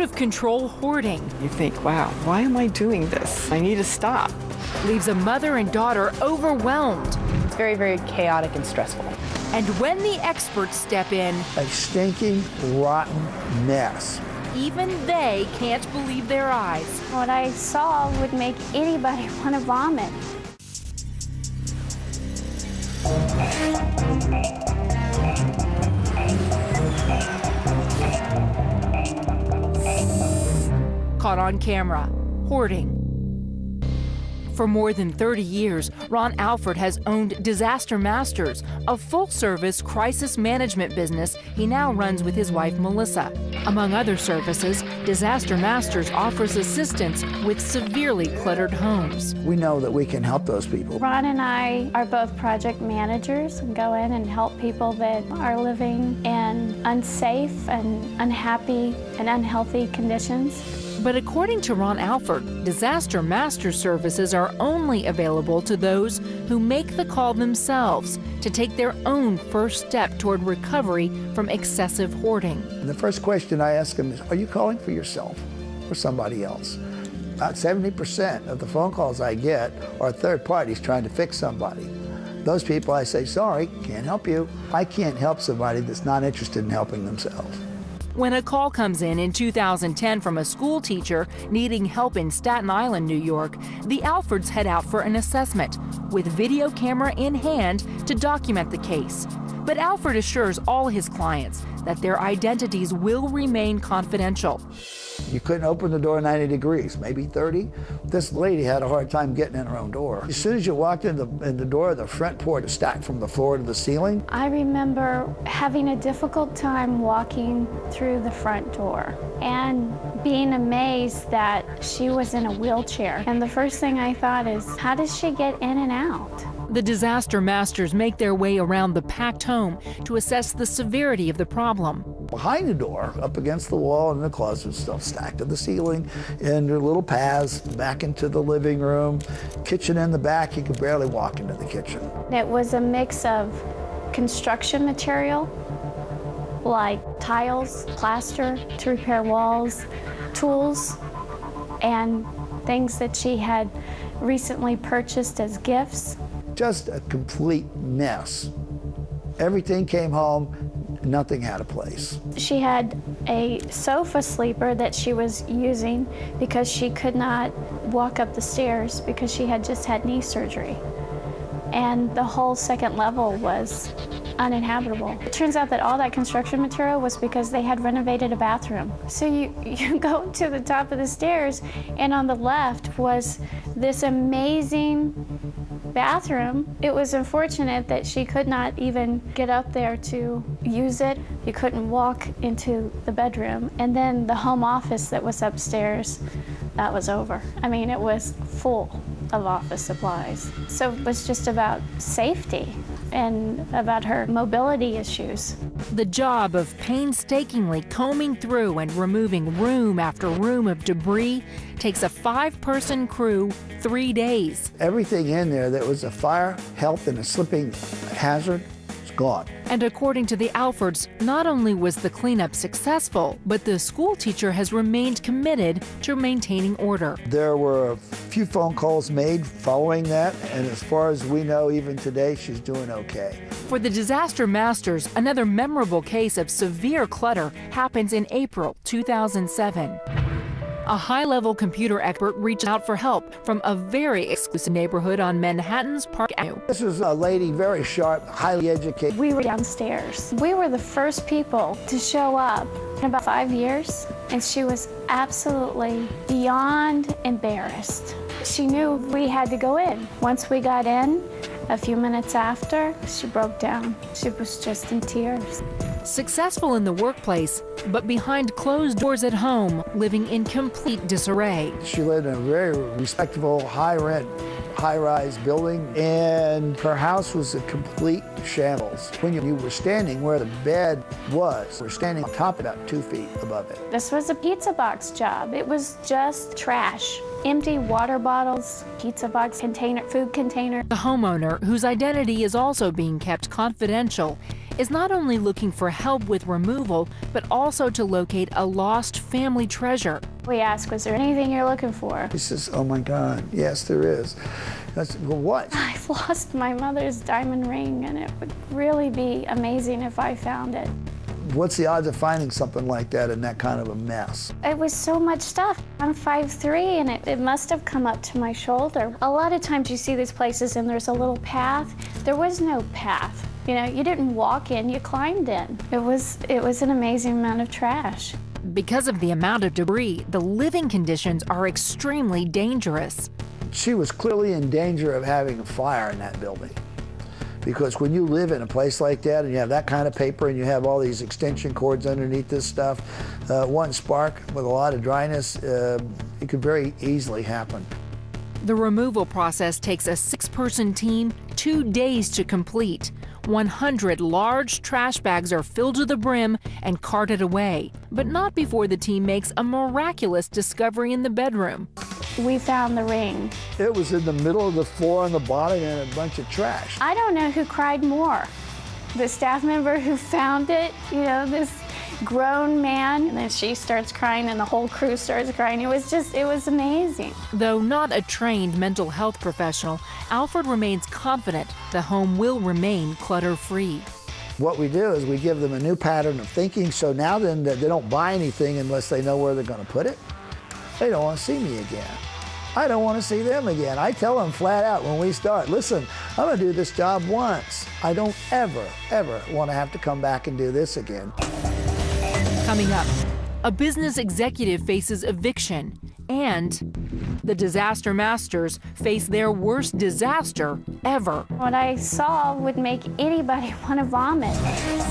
out-of-control hoarding. You think, wow, why am I doing this? I need to stop. Leaves a mother and daughter overwhelmed. It's very, very chaotic and stressful. And when the experts step in, a stinking, rotten mess. even they can't believe their eyes. What I saw would make anybody want to vomit. Caught on camera, hoarding. For more than 30 years, Ron Alford has owned Disaster Masters, a full-service crisis management business he now runs with his wife, Melissa. Among other services, Disaster Masters offers assistance with severely cluttered homes. We know that we can help those people. Ron and I are both project managers and go in and help people that are living in unsafe and unhappy and unhealthy conditions. But according to Ron Alford, Disaster Master services are only available to those who make the call themselves to take their own first step toward recovery from excessive hoarding. And the first question I ask them is, are you calling for yourself or somebody else? About 70% of the phone calls I get are third parties trying to fix somebody. Those people I say, sorry, can't help you. I can't help somebody that's not interested in helping themselves. When a call comes in 2010 from a school teacher needing help in Staten Island, New York, the Alfords head out for an assessment with video camera in hand to document the case. But Alford assures all his clients that their identities will remain confidential. You couldn't open the door 90 degrees, maybe 30. This lady had a hard time getting in her own door. As soon as you walked in the door, the front porch was stacked from the floor to the ceiling. I remember having a difficult time walking through the front door and being amazed that she was in a wheelchair. And the first thing I thought is, how does she get in and out? The Disaster Masters make their way around the packed home to assess the severity of the problem. Behind the door, up against the wall in the closet, stuff stacked to the ceiling, and there are little paths back into the living room. Kitchen in the back, you could barely walk into the kitchen. It was a mix of construction material, like tiles, plaster to repair walls, tools, and things that she had recently purchased as gifts. Just a complete mess. Everything came home, nothing had a place. She had a sofa sleeper that she was using because she could not walk up the stairs because she had just had knee surgery. And the whole second level was uninhabitable. It turns out that all that construction material was because they had renovated a bathroom. So you go to the top of the stairs, and on the left was this amazing bathroom. It was unfortunate that she could not even get up there to use it. You couldn't walk into the bedroom. And then the home office that was upstairs, that was over. I mean, it was full of office supplies. So it was just about safety and about her mobility issues. The job of painstakingly combing through and removing room after room of debris takes a 5-person crew 3 days. Everything in there that was a fire, health, and a slipping hazard is gone. And according to the Alfords, not only was the cleanup successful, but the school teacher has remained committed to maintaining order. There were a few phone calls made following that, and as far as we know, even today, she's doing okay. For the Disaster Masters, another memorable case of severe clutter happens in April 2007. A high-level computer expert reached out for help from a very exclusive neighborhood on Manhattan's Park Avenue. This is a lady, very sharp, highly educated. We were downstairs. We were the first people to show up in about 5 years, and she was absolutely beyond embarrassed. She knew we had to go in. Once we got in, a few minutes after, she broke down. She was just in tears. Successful in the workplace, but behind closed doors at home, living in complete disarray. She lived in a very respectable, high-rent, high-rise building, and her house was a complete shambles. When you were standing where the bed was, we're standing on top about 2 feet above it. This was a pizza box job. It was just trash. Empty water bottles, pizza box container, food container. The homeowner, whose identity is also being kept confidential, is not only looking for help with removal, but also to locate a lost family treasure. We asked, was there anything you're looking for? He says, oh my God, yes, there is. I said, well, what? I've lost my mother's diamond ring, and it would really be amazing if I found it. What's the odds of finding something like that in that kind of a mess? It was so much stuff. I'm 5'3", and it must have come up to my shoulder. A lot of times you see these places and there's a little path. There was no path. You know, you didn't walk in, you climbed in. It was an amazing amount of trash. Because of the amount of debris, the living conditions are extremely dangerous. She was clearly in danger of having a fire in that building. Because when you live in a place like that and you have that kind of paper and you have all these extension cords underneath this stuff, one spark with a lot of dryness, it could very easily happen. The removal process takes a 6-person team 2 days to complete. 100 large trash bags are filled to the brim and carted away, but not before the team makes a miraculous discovery in the bedroom. We found the ring. It was in the middle of the floor on the bottom and a bunch of trash. I don't know who cried more. The staff member who found it, you know, this grown man, and then she starts crying and the whole crew starts crying. It was amazing. Though not a trained mental health professional, Alford remains confident the home will remain clutter-free. What we do is we give them a new pattern of thinking, so now then they don't buy anything unless they know where they're going to put it. They don't want to see me again. I don't want to see them again. I tell them flat out when we start, listen, I'm going to do this job once. I don't ever, ever want to have to come back and do this again. Coming up, a business executive faces eviction, and the disaster masters face their worst disaster ever. What I saw would make anybody want to vomit.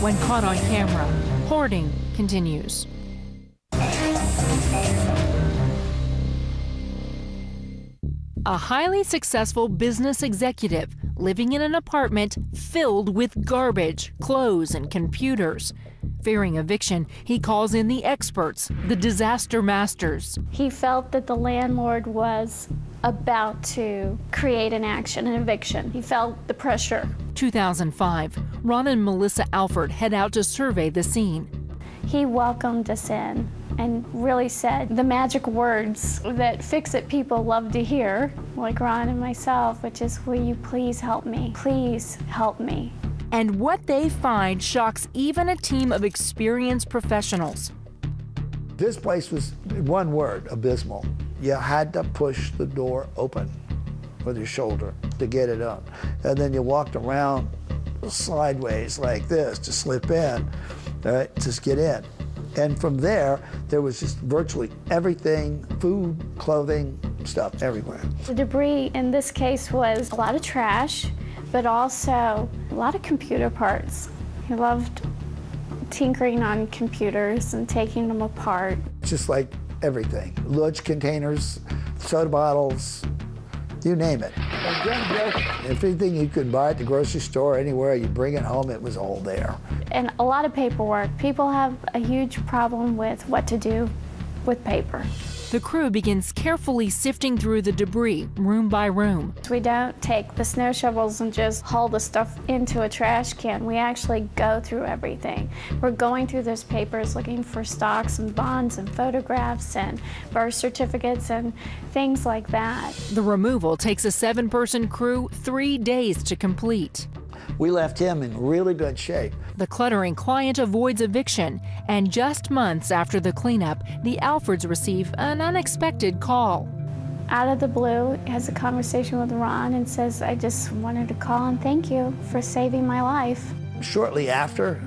When caught on camera, Hoarding continues. A highly successful business executive living in an apartment filled with garbage, clothes, and computers. Fearing eviction, he calls in the experts, the disaster masters. He felt that the landlord was about to create an eviction. He felt the pressure. 2005, Ron and Melissa Alford head out to survey the scene. He welcomed us in and really said the magic words that fix-it people love to hear, like Ron and myself, which is, will you please help me? Please help me. And what they find shocks even a team of experienced professionals. This place was, one word, abysmal. You had to push the door open with your shoulder to get it up. And then you walked around sideways like this to slip in, right, just get in. And from there was just virtually everything, food, clothing, stuff everywhere. The debris in this case was a lot of trash, but also a lot of computer parts. He loved tinkering on computers and taking them apart. Just like everything, lunch containers, soda bottles, you name it. If anything you could buy at the grocery store, anywhere, you bring it home, it was all there. And a lot of paperwork. People have a huge problem with what to do with paper. The crew begins carefully sifting through the debris, room by room. We don't take the snow shovels and just haul the stuff into a trash can. We actually go through everything. We're going through those papers looking for stocks and bonds and photographs and birth certificates and things like that. The removal takes a 7-person crew 3 days to complete. We left him in really good shape. The cluttering client avoids eviction, and just months after the cleanup, the Alfords receive an unexpected call. Out of the blue, he has a conversation with Ron and says, I just wanted to call and thank you for saving my life. Shortly after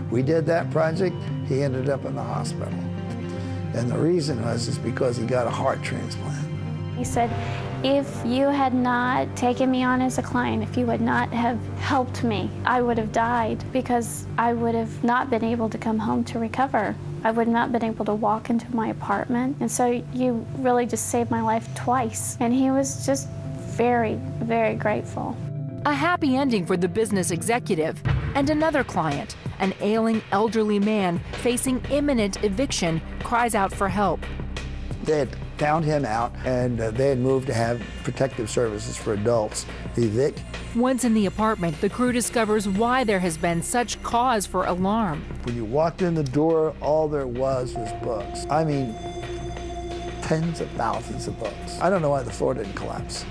we did that project, he ended up in the hospital. And the reason is because he got a heart transplant. He said, if you had not taken me on as a client, if you would not have helped me, I would have died because I would have not been able to come home to recover. I would not have been able to walk into my apartment. And so you really just saved my life twice. And he was just very, very grateful. A happy ending for the business executive and another client, an ailing elderly man facing imminent eviction, cries out for help. They had found him out, and they had moved to have protective services for adults evict Once in the apartment, the crew discovers why there has been such cause for alarm. When you walked in the door, all there was books. I mean, tens of thousands of books. I don't know why the floor didn't collapse.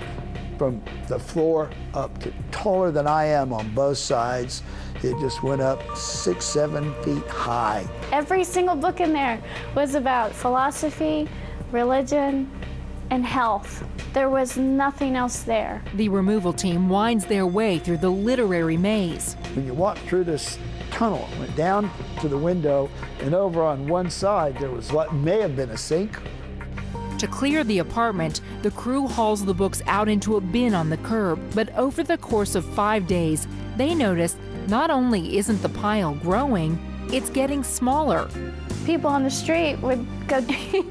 From the floor up to taller than I am on both sides, it just went up 6, 7 feet high. Every single book in there was about philosophy, religion, and health. There was nothing else there. The removal team winds their way through the literary maze. When you walk through this tunnel, it went down to the window, and over on one side there was what may have been a sink. To clear the apartment, the crew hauls the books out into a bin on the curb. But over the course of 5 days, they notice not only isn't the pile growing, it's getting smaller. People on the street would go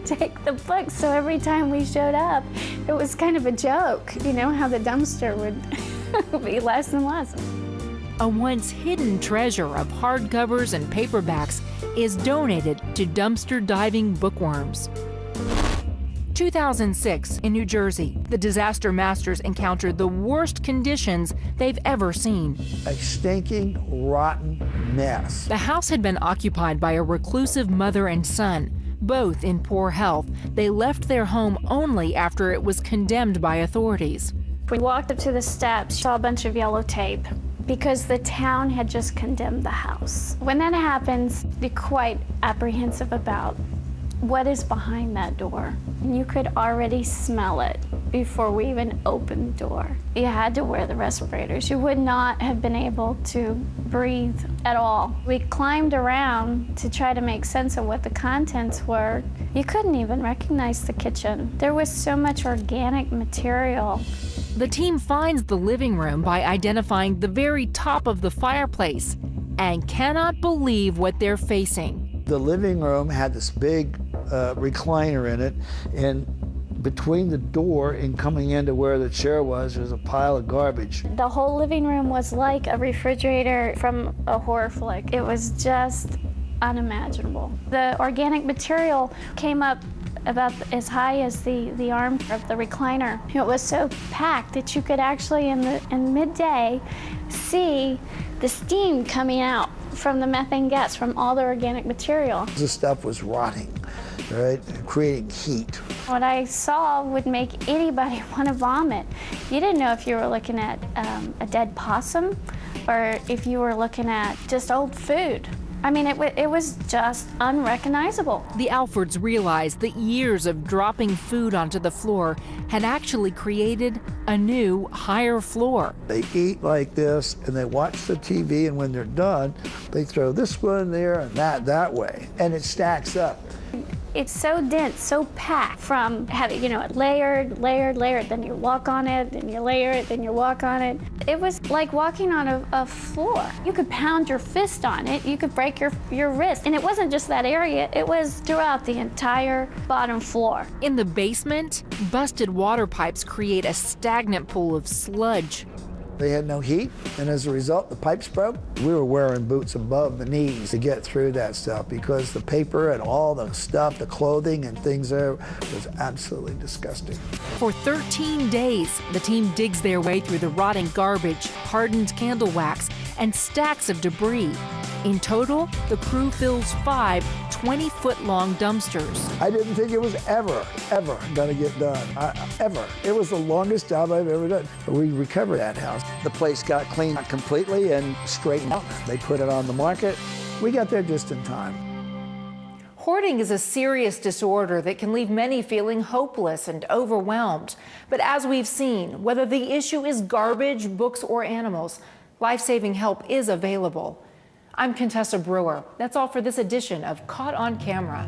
take the books, so every time we showed up, it was kind of a joke, you know, how the dumpster would be less and less. A once hidden treasure of hardcovers and paperbacks is donated to dumpster diving bookworms. 2006 in New Jersey, the disaster masters encountered the worst conditions they've ever seen. A stinking, rotten mess. The house had been occupied by a reclusive mother and son, both in poor health. They left their home only after it was condemned by authorities. We walked up to the steps, saw a bunch of yellow tape because the town had just condemned the house. When that happens, you're quite apprehensive about what is behind that door. You could already smell it before we even opened the door. You had to wear the respirators. You would not have been able to breathe at all. We climbed around to try to make sense of what the contents were. You couldn't even recognize the kitchen. There was so much organic material. The team finds the living room by identifying the very top of the fireplace and cannot believe what they're facing. The living room had this big recliner in it, and between the door and coming into where the chair was, there's a pile of garbage. The whole living room was like a refrigerator from a horror flick. It was just unimaginable. The organic material came up about as high as the arm of the recliner. It was so packed that you could actually in midday see the steam coming out from the methane gas from all the organic material. This stuff was rotting, right? Creating heat. What I saw would make anybody want to vomit. You didn't know if you were looking at a dead possum or if you were looking at just old food. I mean, it was just unrecognizable. The Alfords realized that years of dropping food onto the floor had actually created a new, higher floor. They eat like this, and they watch the TV, and when they're done, they throw this one there and that way, and it stacks up. It's so dense, so packed from having, it layered, then you walk on it, then you layer it, then you walk on it. It was like walking on a floor. You could pound your fist on it, you could break your wrist. And it wasn't just that area, it was throughout the entire bottom floor. In the basement, busted water pipes create a stagnant pool of sludge. They had no heat, and as a result, the pipes broke. We were wearing boots above the knees to get through that stuff because the paper and all the stuff, the clothing and things there was absolutely disgusting. For 13 days, the team digs their way through the rotting garbage, hardened candle wax, and stacks of debris. In total, the crew fills 5 20-foot-long dumpsters. I didn't think it was ever gonna get done, ever. It was the longest job I've ever done. We recovered that house. The place got cleaned completely and straightened out. They put it on the market. We got there just in time. Hoarding is a serious disorder that can leave many feeling hopeless and overwhelmed. But as we've seen, whether the issue is garbage, books, or animals, life-saving help is available. I'm Contessa Brewer. That's all for this edition of Caught on Camera.